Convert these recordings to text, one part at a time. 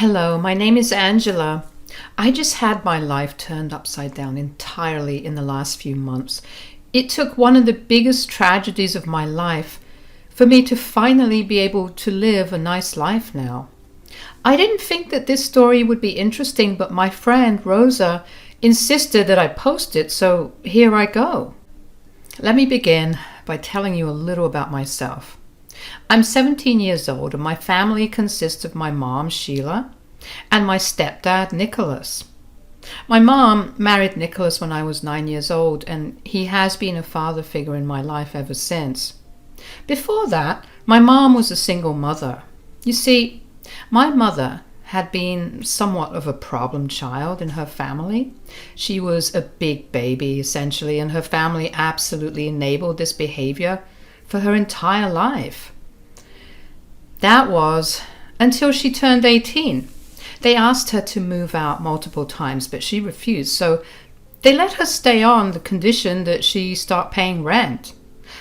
Hello, my name is Angela. I just had my life turned upside down entirely in the last few months. It took one of the biggest tragedies of my life for me to finally be able to live a nice life now. I didn't think that this story would be interesting, but my friend Rosa insisted that I post it, so here I go. Let me begin by telling you a little about myself. I'm 17 years old and my family consists of my mom, Sheila, and my stepdad, Nicholas. My mom married Nicholas when I was 9 years old, and he has been a father figure in my life ever since. Before that, my mom was a single mother. You see, my mother had been somewhat of a problem child in her family. She was a big baby, essentially, and her family absolutely enabled this behavior for her entire life. That was until she turned 18. They asked her to move out multiple times, but she refused, so they let her stay on the condition that she start paying rent,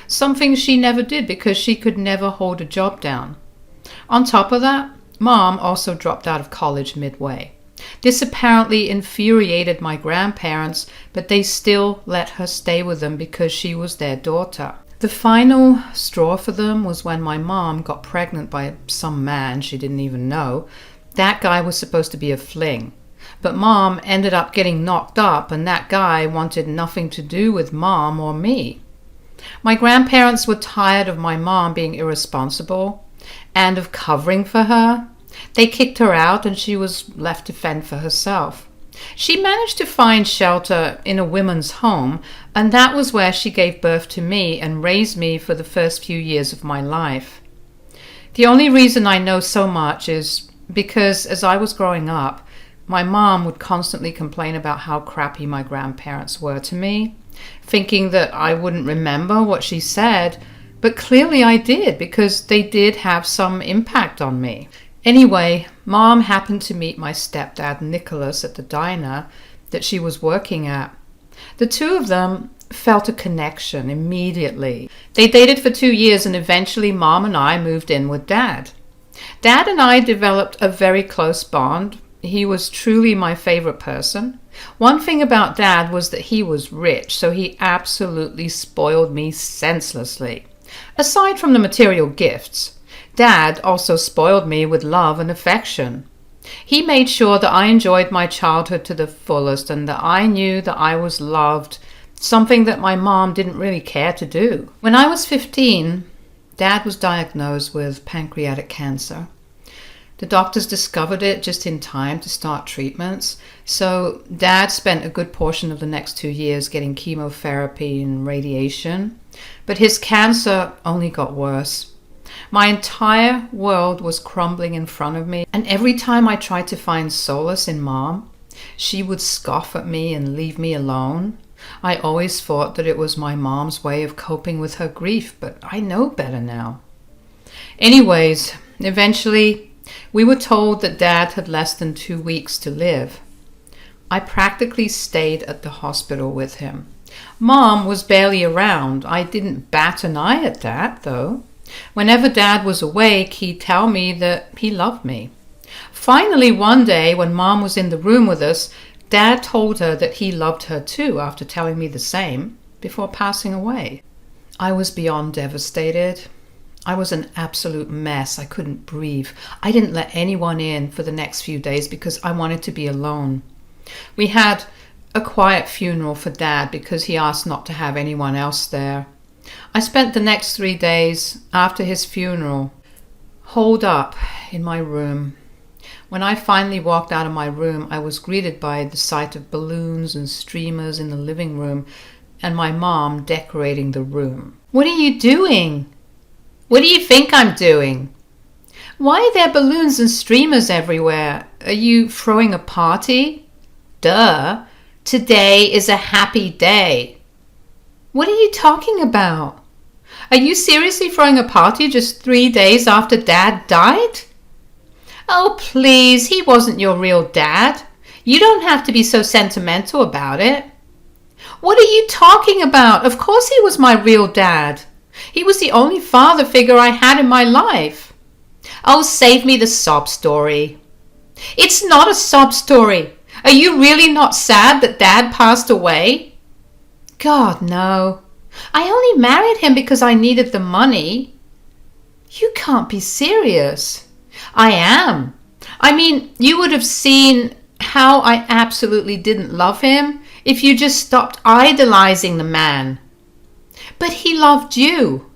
something she never did because she could never hold a job down. On top of that, Mom also dropped out of college midway. This apparently infuriated my grandparents, but they still let her stay with them because she was their daughter. The final straw for them was when my mom got pregnant by some man she didn't even know. That guy was supposed to be a fling, but Mom ended up getting knocked up, and that guy wanted nothing to do with Mom or me. My grandparents were tired of my mom being irresponsible and of covering for her. They kicked her out and she was left to fend for herself. She managed to find shelter in a women's home, and that was where she gave birth to me and raised me for the first few years of my life. The only reason I know so much is because as I was growing up, my mom would constantly complain about how crappy my grandparents were to me, thinking that I wouldn't remember what she said, but clearly I did because they did have some impact on me. Anyway, Mom happened to meet my stepdad, Nicholas, at the diner that she was working at. The two of them felt a connection immediately. They dated for 2 years, and eventually Mom and I moved in with Dad. Dad and I developed a very close bond. He was truly my favorite person. One thing about Dad was that he was rich, so he absolutely spoiled me senselessly. Aside from the material gifts, Dad also spoiled me with love and affection. He made sure that I enjoyed my childhood to the fullest and that I knew that I was loved, something that my mom didn't really care to do. When I was 15, Dad was diagnosed with pancreatic cancer. The doctors discovered it just in time to start treatments, so Dad spent a good portion of the next 2 years getting chemotherapy and radiation, but his cancer only got worse. My entire world was crumbling in front of me, and every time I tried to find solace in Mom, she would scoff at me and leave me alone. I always thought that it was my mom's way of coping with her grief, but I know better now. Anyways, eventually, we were told that Dad had less than 2 weeks to live. I practically stayed at the hospital with him. Mom was barely around. I didn't bat an eye at that, though. Whenever Dad was awake, he'd tell me that he loved me. Finally, one day, when Mom was in the room with us, Dad told her that he loved her too, after telling me the same, before passing away. I was beyond devastated. I was an absolute mess. I couldn't breathe. I didn't let anyone in for the next few days because I wanted to be alone. We had a quiet funeral for Dad because he asked not to have anyone else there. I spent the next 3 days after his funeral holed up in my room. When I finally walked out of my room, I was greeted by the sight of balloons and streamers in the living room and my mom decorating the room. "What are you doing? What do you think I'm doing? Why are there balloons and streamers everywhere? Are you throwing a party? Duh. Today is a happy day." "What are you talking about? Are you seriously throwing a party just 3 days after Dad died?" "Oh, please, he wasn't your real dad. You don't have to be so sentimental about it." "What are you talking about? Of course he was my real dad. He was the only father figure I had in my life." "Oh, save me the sob story." It's not a sob story. Are you really not sad that Dad passed away? God, no. I only married him because I needed the money. You can't be serious. I am. I mean, you would have seen how I absolutely didn't love him if you just stopped idolizing the man. But he loved you.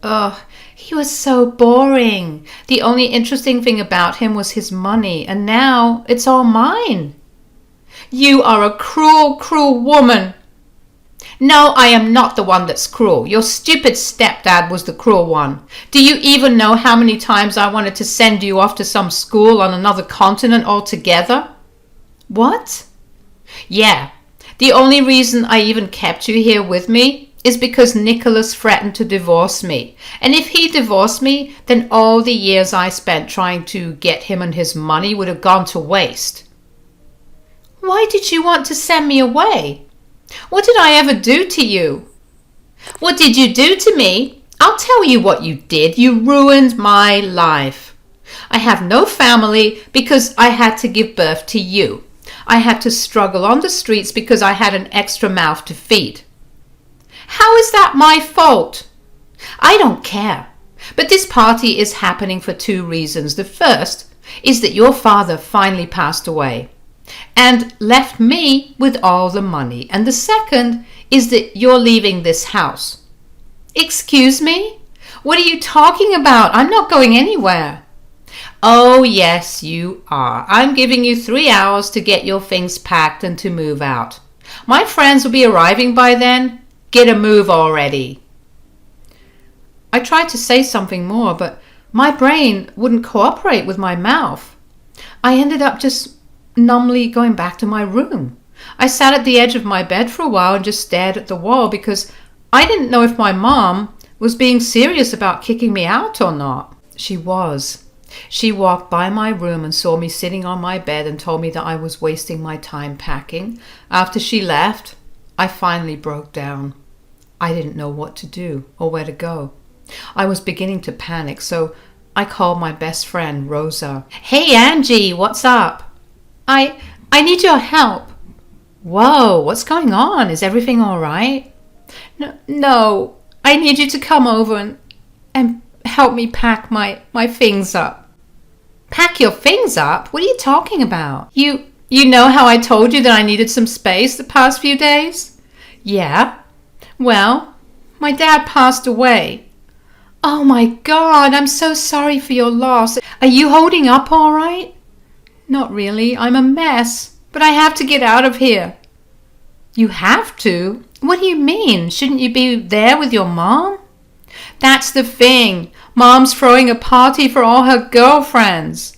Ugh, he was so boring. The only interesting thing about him was his money, and now it's all mine. You are a cruel, cruel woman. No, I am not the one that's cruel. Your stupid stepdad was the cruel one. Do you even know how many times I wanted to send you off to some school on another continent altogether? What? Yeah, the only reason I even kept you here with me is because Nicholas threatened to divorce me. And if he divorced me, then all the years I spent trying to get him and his money would have gone to waste. Why did you want to send me away? What did I ever do to you? What did you do to me? I'll tell you what you did. You ruined my life. I have no family because I had to give birth to you. I had to struggle on the streets because I had an extra mouth to feed. How is that my fault? I don't care. But this party is happening for two reasons. The first is that your father finally passed away and left me with all the money. And the second is that you're leaving this house. Excuse me? What are you talking about? I'm not going anywhere. Oh, yes, you are. I'm giving you 3 hours to get your things packed and to move out. My friends will be arriving by then. Get a move already. I tried to say something more, but my brain wouldn't cooperate with my mouth. I ended up just numbly going back to my room. I sat at the edge of my bed for a while and just stared at the wall because I didn't know if my mom was being serious about kicking me out or not. She was. She walked by my room and saw me sitting on my bed and told me that I was wasting my time packing. After she left, I finally broke down. I didn't know what to do or where to go. I was beginning to panic, so I called my best friend, Rosa. Hey, Angie, what's up? I need your help. Whoa, what's going on? Is everything all right? No, I need you to come over and help me pack my things up. Pack your things up? What are you talking about? You know how I told you that I needed some space the past few days? Yeah. Well, my dad passed away. Oh my God, I'm so sorry for your loss. Are you holding up all right? Not really. I'm a mess, but I have to get out of here. You have to? What do you mean? Shouldn't you be there with your mom? That's the thing. Mom's throwing a party for all her girlfriends.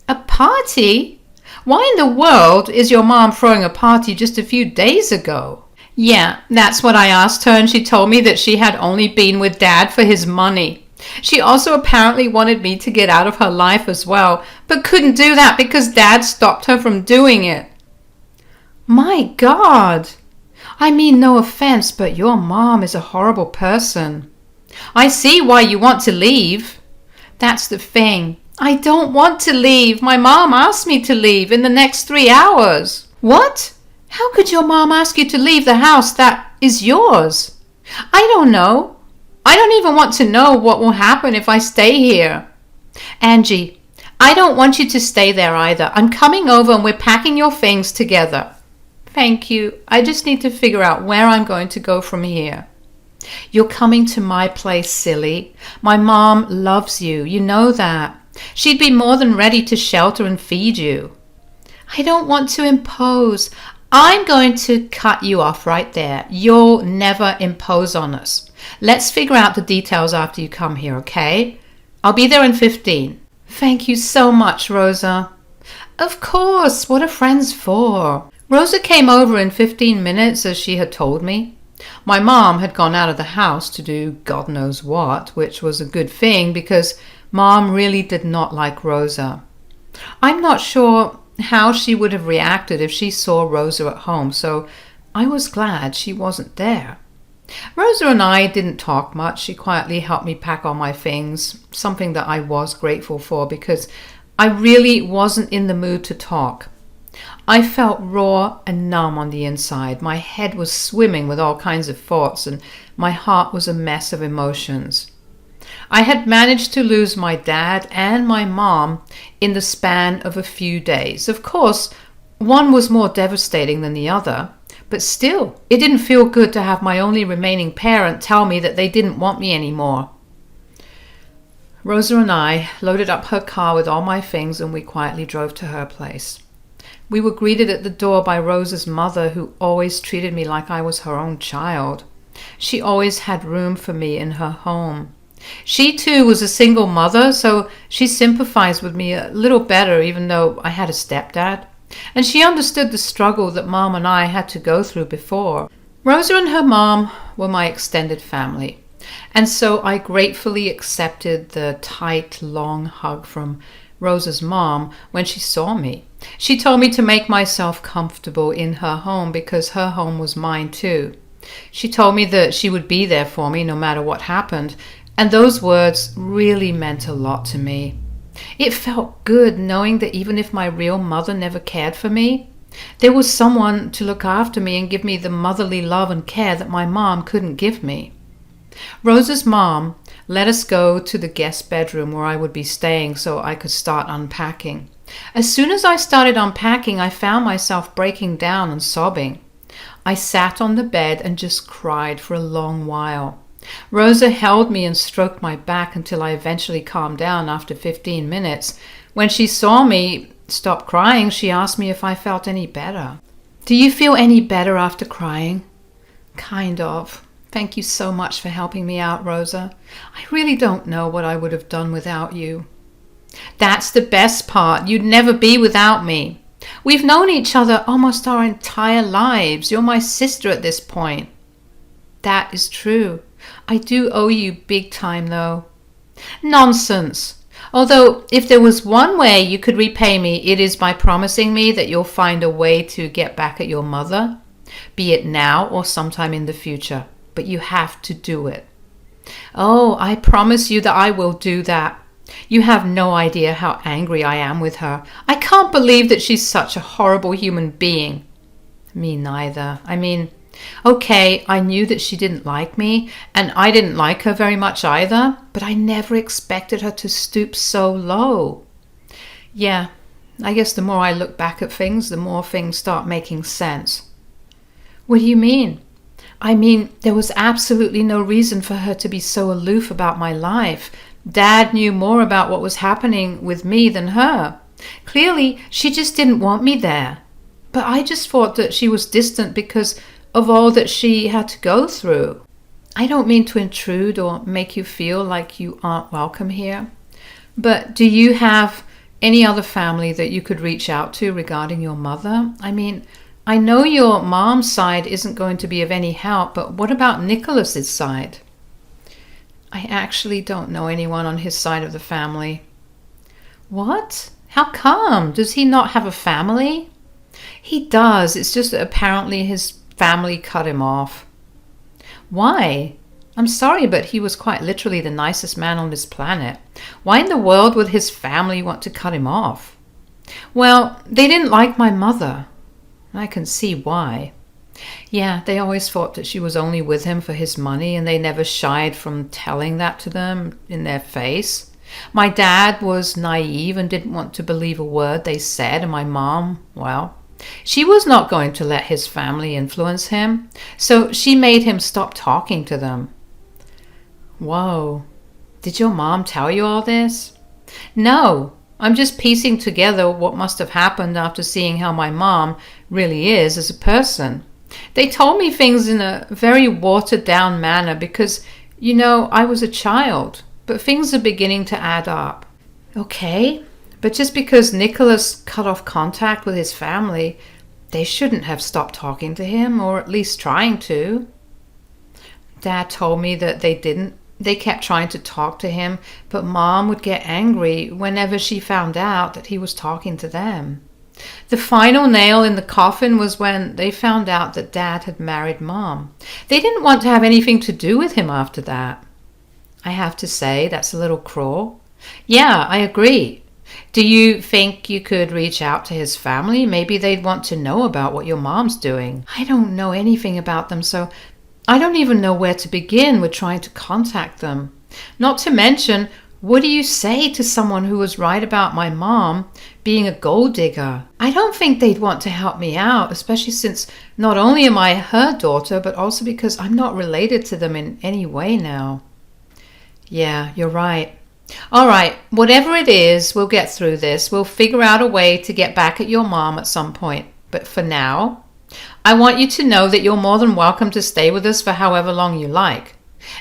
A party? Why in the world is your mom throwing a party just a few days ago? Yeah, that's what I asked her, and she told me that she had only been with Dad for his money. She also apparently wanted me to get out of her life as well, but couldn't do that because Dad stopped her from doing it. My God! I mean no offense, but your mom is a horrible person. I see why you want to leave. That's the thing. I don't want to leave. My mom asked me to leave in the next 3 hours. What? How could your mom ask you to leave the house that is yours? I don't know. I don't even want to know what will happen if I stay here. Angie, I don't want you to stay there either. I'm coming over and we're packing your things together. Thank you. I just need to figure out where I'm going to go from here. You're coming to my place, silly. My mom loves you. You know that. She'd be more than ready to shelter and feed you. I don't want to impose. I'm going to cut you off right there. You'll never impose on us. Let's figure out the details after you come here, okay? I'll be there in 15. Thank you so much, Rosa. Of course. What are friends for? Rosa came over in 15 minutes as she had told me. My mom had gone out of the house to do God knows what, which was a good thing because Mom really did not like Rosa. I'm not sure how she would have reacted if she saw Rosa at home, so I was glad she wasn't there. Rosa and I didn't talk much. She quietly helped me pack all my things, something that I was grateful for because I really wasn't in the mood to talk. I felt raw and numb on the inside. My head was swimming with all kinds of thoughts, and my heart was a mess of emotions. I had managed to lose my dad and my mom in the span of a few days. Of course, one was more devastating than the other, but still, it didn't feel good to have my only remaining parent tell me that they didn't want me anymore. Rosa and I loaded up her car with all my things, and we quietly drove to her place. We were greeted at the door by Rosa's mother, who always treated me like I was her own child. She always had room for me in her home. She too was a single mother, so she sympathized with me a little better, even though I had a stepdad. And she understood the struggle that Mom and I had to go through before. Rosa and her mom were my extended family, and so I gratefully accepted the tight, long hug from Rosa's mom when she saw me. She told me to make myself comfortable in her home because her home was mine too. She told me that she would be there for me no matter what happened, and those words really meant a lot to me. It felt good knowing that even if my real mother never cared for me, there was someone to look after me and give me the motherly love and care that my mom couldn't give me. Rosa's mom let us go to the guest bedroom where I would be staying so I could start unpacking. As soon as I started unpacking, I found myself breaking down and sobbing. I sat on the bed and just cried for a long while. Rosa held me and stroked my back until I eventually calmed down after 15 minutes. When she saw me stop crying, she asked me if I felt any better. "Do you feel any better after crying?" "Kind of. Thank you so much for helping me out, Rosa. I really don't know what I would have done without you." "That's the best part. You'd never be without me. We've known each other almost our entire lives. You're my sister at this point." "That is true. I do owe you big time, though." "Nonsense. Although, if there was one way you could repay me, it is by promising me that you'll find a way to get back at your mother, be it now or sometime in the future. But you have to do it." "Oh, I promise you that I will do that. You have no idea how angry I am with her. I can't believe that she's such a horrible human being." "Me neither. I mean, okay, I knew that she didn't like me, and I didn't like her very much either, but I never expected her to stoop so low." "Yeah, I guess the more I look back at things, the more things start making sense." "What do you mean?" "I mean, there was absolutely no reason for her to be so aloof about my life. Dad knew more about what was happening with me than her. Clearly, she just didn't want me there. But I just thought that she was distant because of all that she had to go through. I don't mean to intrude or make you feel like you aren't welcome here. But do you have any other family that you could reach out to regarding your mother? I mean, I know your mom's side isn't going to be of any help, but what about Nicholas's side?" "I actually don't know anyone on his side of the family." "What? How come? Does he not have a family?" "He does. It's just that apparently his family cut him off." "Why? I'm sorry, but he was quite literally the nicest man on this planet. Why in the world would his family want to cut him off?" "Well, they didn't like my mother. I can see why. Yeah, they always thought that she was only with him for his money, and they never shied from telling that to them in their face. My dad was naive and didn't want to believe a word they said, and my mom, well, she was not going to let his family influence him, so she made him stop talking to them." "Whoa. Did your mom tell you all this?" "No. I'm just piecing together what must have happened after seeing how my mom really is as a person. They told me things in a very watered-down manner because, you know, I was a child, but things are beginning to add up." "Okay, but just because Nicholas cut off contact with his family, they shouldn't have stopped talking to him, or at least trying to." "Dad told me that they didn't. They kept trying to talk to him, but Mom would get angry whenever she found out that he was talking to them. The final nail in the coffin was when they found out that Dad had married Mom. They didn't want to have anything to do with him after that." "I have to say, that's a little cruel." "Yeah, I agree. Do you think you could reach out to his family? Maybe they'd want to know about what your mom's doing. I don't know anything about them, so I don't even know where to begin with trying to contact them. Not to mention, what do you say to someone who was right about my mom being a gold digger? I don't think they'd want to help me out, especially since not only am I her daughter, but also because I'm not related to them in any way now. Yeah, you're right. All right, whatever it is, we'll get through this. We'll figure out a way to get back at your mom at some point. But for now, I want you to know that you're more than welcome to stay with us for however long you like.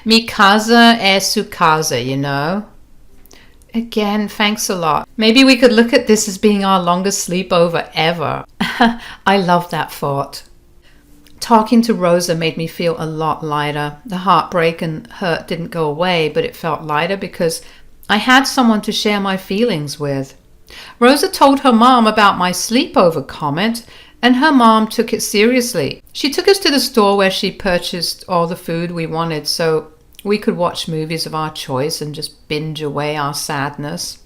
Mi casa es su casa, you know? Again, thanks a lot. Maybe we could look at this as being our longest sleepover ever. I love that thought. Talking to Rosa made me feel a lot lighter. The heartbreak and hurt didn't go away, but it felt lighter because I had someone to share my feelings with. Rosa told her mom about my sleepover comment, and her mom took it seriously. She took us to the store where she purchased all the food we wanted so we could watch movies of our choice and just binge away our sadness.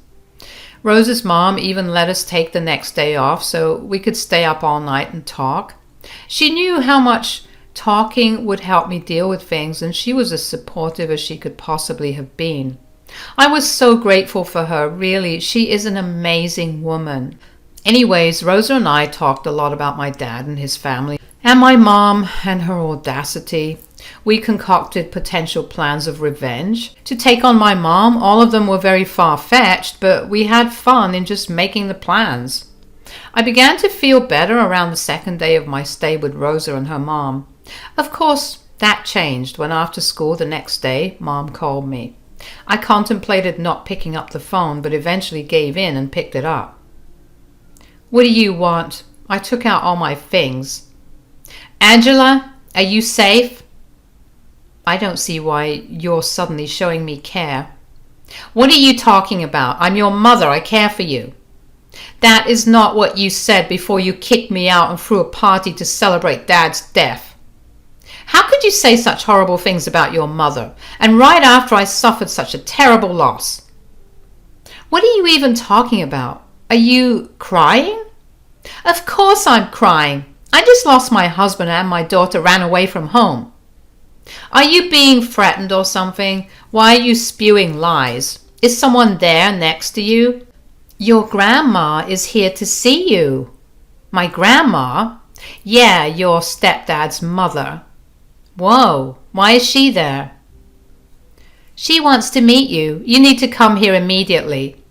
Rosa's mom even let us take the next day off so we could stay up all night and talk. She knew how much talking would help me deal with things, and she was as supportive as she could possibly have been. I was so grateful for her, really. She is an amazing woman. Anyways, Rosa and I talked a lot about my dad and his family, and my mom and her audacity. We concocted potential plans of revenge to take on my mom. All of them were very far-fetched, but we had fun in just making the plans. I began to feel better around the second day of my stay with Rosa and her mom. Of course, that changed when after school the next day, Mom called me. I contemplated not picking up the phone, but eventually gave in and picked it up. What do you want? I took out all my things. Angela, are you safe? I don't see why you're suddenly showing me care. What are you talking about? I'm your mother. I care for you. That is not what you said before you kicked me out and threw a party to celebrate Dad's death. How could you say such horrible things about your mother, and right after I suffered such a terrible loss? What are you even talking about? Are you crying? Of course I'm crying. I just lost my husband and my daughter ran away from home. Are you being threatened or something? Why are you spewing lies? Is someone there next to you? Your grandma is here to see you. My grandma? Yeah, your stepdad's mother. Whoa, why is she there? She wants to meet you. You need to come here immediately.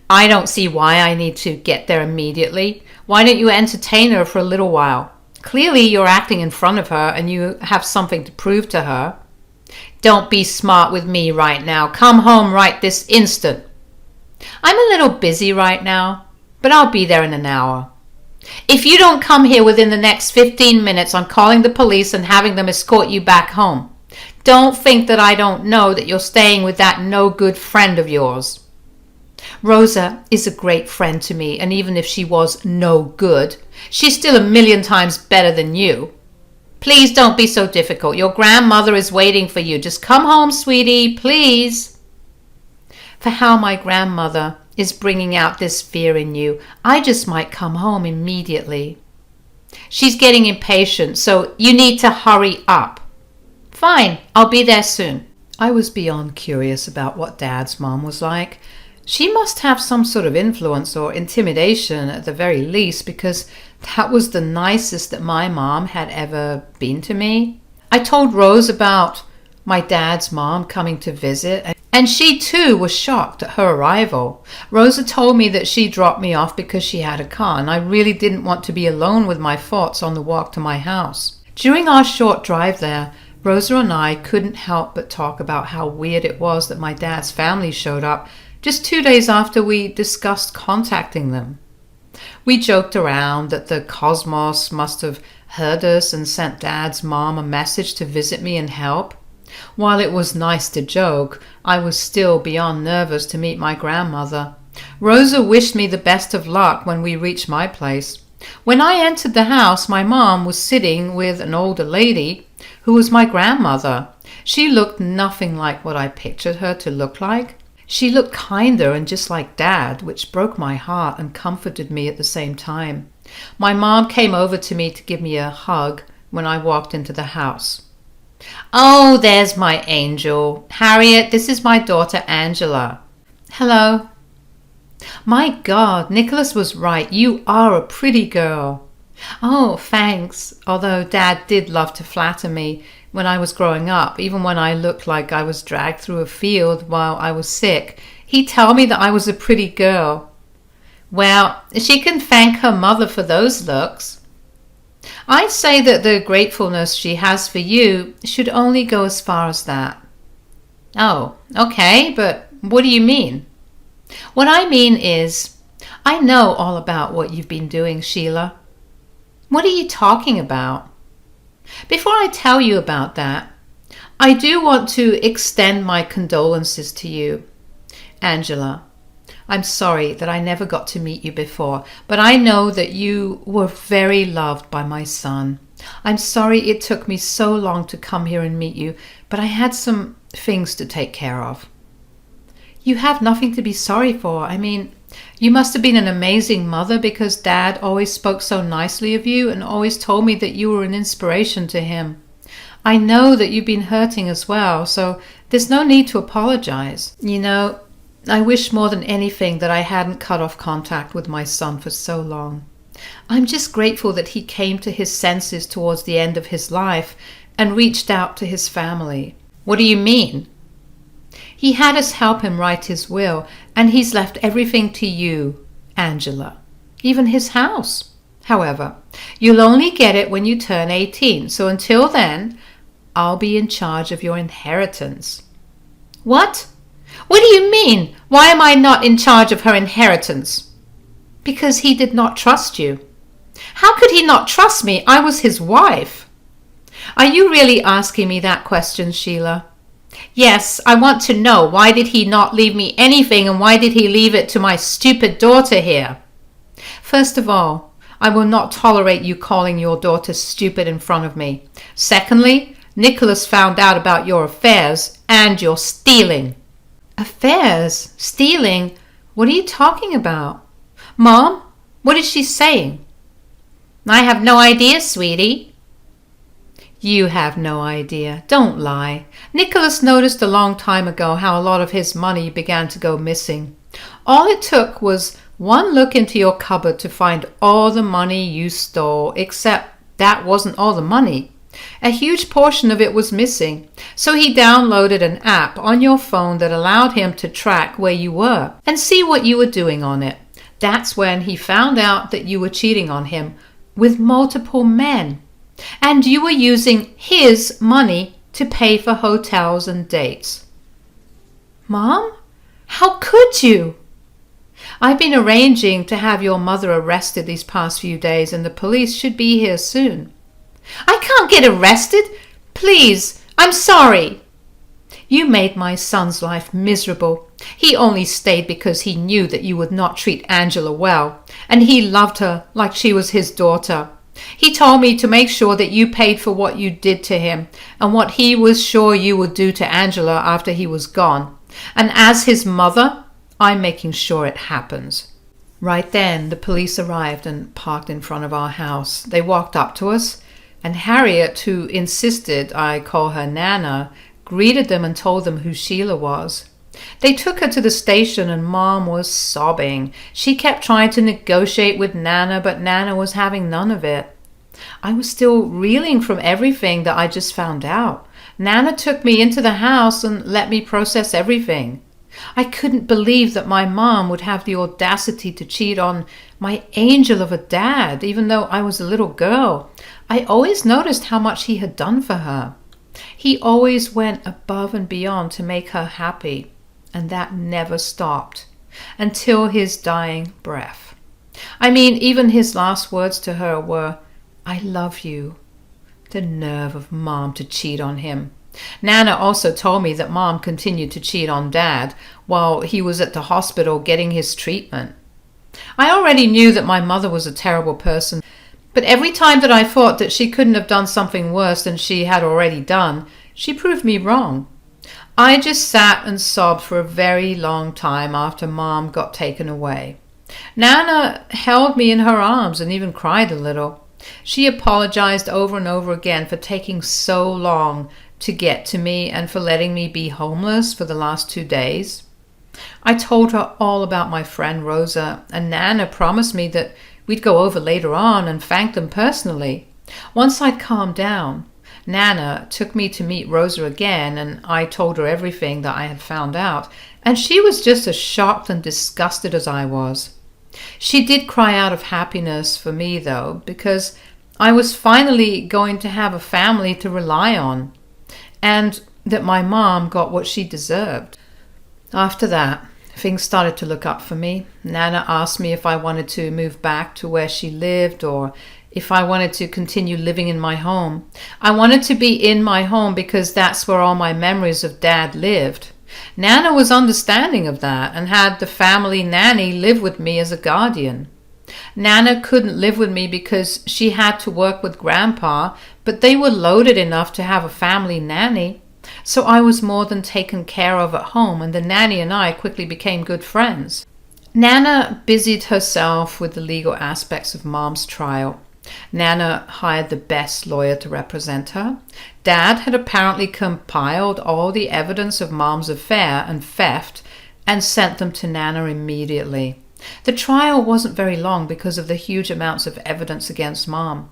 I don't see why I need to get there immediately. Why don't you entertain her for a little while? Clearly you're acting in front of her and you have something to prove to her. Don't be smart with me right now. Come home right this instant. I'm a little busy right now, but I'll be there in an hour. If you don't come here within the next 15 minutes, I'm calling the police and having them escort you back home. Don't think that I don't know that you're staying with that no-good friend of yours. Rosa is a great friend to me, and even if she was no good, she's still a million times better than you. Please don't be so difficult. Your grandmother is waiting for you. Just come home, sweetie, please. For how my grandmother is bringing out this fear in you, I just might come home immediately. She's getting impatient, so you need to hurry up. Fine, I'll be there soon. I was beyond curious about what Dad's mom was like. She must have some sort of influence or intimidation at the very least, because that was the nicest that my mom had ever been to me. I told Rose about my dad's mom coming to visit, and she too was shocked at her arrival. Rosa told me that she dropped me off because she had a car, and I really didn't want to be alone with my thoughts on the walk to my house. During our short drive there, Rosa and I couldn't help but talk about how weird it was that my dad's family showed up just 2 days after we discussed contacting them. We joked around that the cosmos must have heard us and sent Dad's mom a message to visit me and help. While it was nice to joke, I was still beyond nervous to meet my grandmother. Rosa wished me the best of luck when we reached my place. When I entered the house, my mom was sitting with an older lady who was my grandmother. She looked nothing like what I pictured her to look like. She looked kinder and just like Dad, which broke my heart and comforted me at the same time. My mom came over to me to give me a hug when I walked into the house. "Oh, there's my angel. Harriet, this is my daughter Angela." "Hello." "My God, Nicholas was right. You are a pretty girl." "Oh, thanks." Although Dad did love to flatter me when I was growing up, even when I looked like I was dragged through a field while I was sick, he'd tell me that I was a pretty girl. Well, she can thank her mother for those looks. I'd say that the gratefulness she has for you should only go as far as that. Oh, okay, but what do you mean? What I mean is, I know all about what you've been doing, Sheila. What are you talking about? Before I tell you about that, I do want to extend my condolences to you. Angela, I'm sorry that I never got to meet you before, but I know that you were very loved by my son. I'm sorry it took me so long to come here and meet you, but I had some things to take care of. You have nothing to be sorry for. I mean, you must have been an amazing mother because Dad always spoke so nicely of you and always told me that you were an inspiration to him. I know that you've been hurting as well, so there's no need to apologize. You know, I wish more than anything that I hadn't cut off contact with my son for so long. I'm just grateful that he came to his senses towards the end of his life and reached out to his family. What do you mean? He had us help him write his will, and he's left everything to you, Angela, even his house. However, you'll only get it when you turn 18, so until then, I'll be in charge of your inheritance. What? What do you mean? Why am I not in charge of her inheritance? Because he did not trust you. How could he not trust me? I was his wife. Are you really asking me that question, Sheila? Yes, I want to know, why did he not leave me anything, and why did he leave it to my stupid daughter here? First of all, I will not tolerate you calling your daughter stupid in front of me. Secondly, Nicholas found out about your affairs and your stealing. Affairs? Stealing? What are you talking about? Mom, what is she saying? I have no idea, sweetie. You have no idea. Don't lie. Nicholas noticed a long time ago how a lot of his money began to go missing. All it took was one look into your cupboard to find all the money you stole, except that wasn't all the money. A huge portion of it was missing. So he downloaded an app on your phone that allowed him to track where you were and see what you were doing on it. That's when he found out that you were cheating on him with multiple men. And you were using his money to pay for hotels and dates. Mom? How could you? I've been arranging to have your mother arrested these past few days, and the police should be here soon. I can't get arrested. Please, I'm sorry. You made my son's life miserable. He only stayed because he knew that you would not treat Angela well, and he loved her like she was his daughter. He told me to make sure that you paid for what you did to him and what he was sure you would do to Angela after he was gone. And as his mother, I'm making sure it happens. Right then, the police arrived and parked in front of our house. They walked up to us, and Harriet, who insisted I call her Nana, greeted them and told them who Sheila was. They took her to the station, and Mom was sobbing. She kept trying to negotiate with Nana, but Nana was having none of it. I was still reeling from everything that I just found out. Nana took me into the house and let me process everything. I couldn't believe that my mom would have the audacity to cheat on my angel of a dad, even though I was a little girl. I always noticed how much he had done for her. He always went above and beyond to make her happy. And that never stopped until his dying breath. I mean, even his last words to her were, "I love you." The nerve of Mom to cheat on him. Nana also told me that Mom continued to cheat on Dad while he was at the hospital getting his treatment. I already knew that my mother was a terrible person, but every time that I thought that she couldn't have done something worse than she had already done, she proved me wrong. I just sat and sobbed for a very long time after Mom got taken away. Nana held me in her arms and even cried a little. She apologized over and over again for taking so long to get to me and for letting me be homeless for the last 2 days. I told her all about my friend Rosa, and Nana promised me that we'd go over later on and thank them personally. Once I'd calmed down, Nana took me to meet Rosa again, and I told her everything that I had found out, and she was just as shocked and disgusted as I was. She did cry out of happiness for me, though, because I was finally going to have a family to rely on, and that my mom got what she deserved. After that, things started to look up for me. Nana asked me if I wanted to move back to where she lived or if I wanted to continue living in my home. I wanted to be in my home because that's where all my memories of Dad lived. Nana was understanding of that and had the family nanny live with me as a guardian. Nana couldn't live with me because she had to work with Grandpa, but they were loaded enough to have a family nanny. So I was more than taken care of at home, and the nanny and I quickly became good friends. Nana busied herself with the legal aspects of Mom's trial. Nana hired the best lawyer to represent her. Dad had apparently compiled all the evidence of Mom's affair and theft and sent them to Nana immediately. The trial wasn't very long because of the huge amounts of evidence against Mom.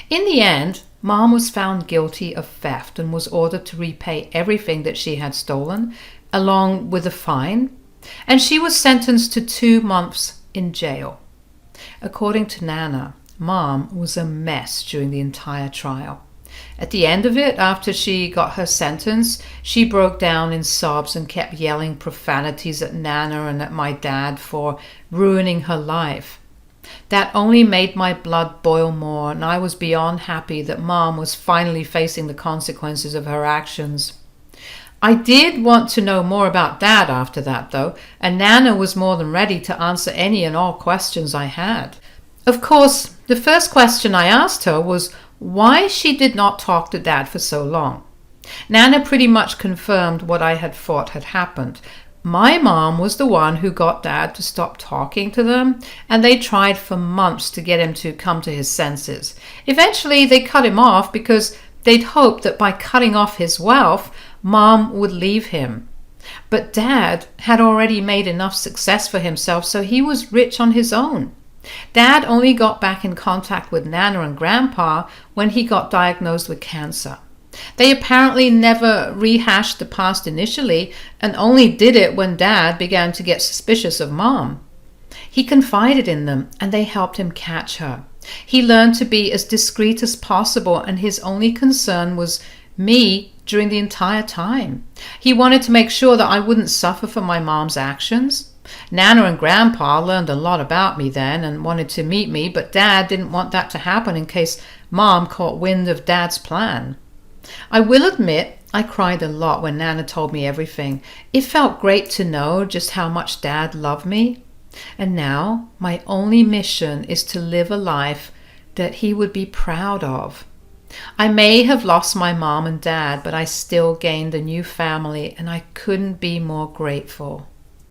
In the end, Mom was found guilty of theft and was ordered to repay everything that she had stolen, along with a fine, and she was sentenced to 2 months in jail. According to Nana, Mom was a mess during the entire trial. At the end of it, after she got her sentence, she broke down in sobs and kept yelling profanities at Nana and at my dad for ruining her life. That only made my blood boil more, and I was beyond happy that Mom was finally facing the consequences of her actions. I did want to know more about Dad after that, though, and Nana was more than ready to answer any and all questions I had. Of course, the first question I asked her was why she did not talk to Dad for so long. Nana pretty much confirmed what I had thought had happened. My mom was the one who got Dad to stop talking to them, and they tried for months to get him to come to his senses. Eventually, they cut him off because they'd hoped that by cutting off his wealth, Mom would leave him. But Dad had already made enough success for himself, so he was rich on his own. Dad only got back in contact with Nana and Grandpa when he got diagnosed with cancer. They apparently never rehashed the past initially and only did it when Dad began to get suspicious of Mom. He confided in them and they helped him catch her. He learned to be as discreet as possible, and his only concern was me during the entire time. He wanted to make sure that I wouldn't suffer for my mom's actions. Nana and Grandpa learned a lot about me then and wanted to meet me, but Dad didn't want that to happen in case Mom caught wind of Dad's plan. I will admit I cried a lot when Nana told me everything. It felt great to know just how much Dad loved me. And now my only mission is to live a life that he would be proud of. I may have lost my mom and dad, but I still gained a new family, and I couldn't be more grateful.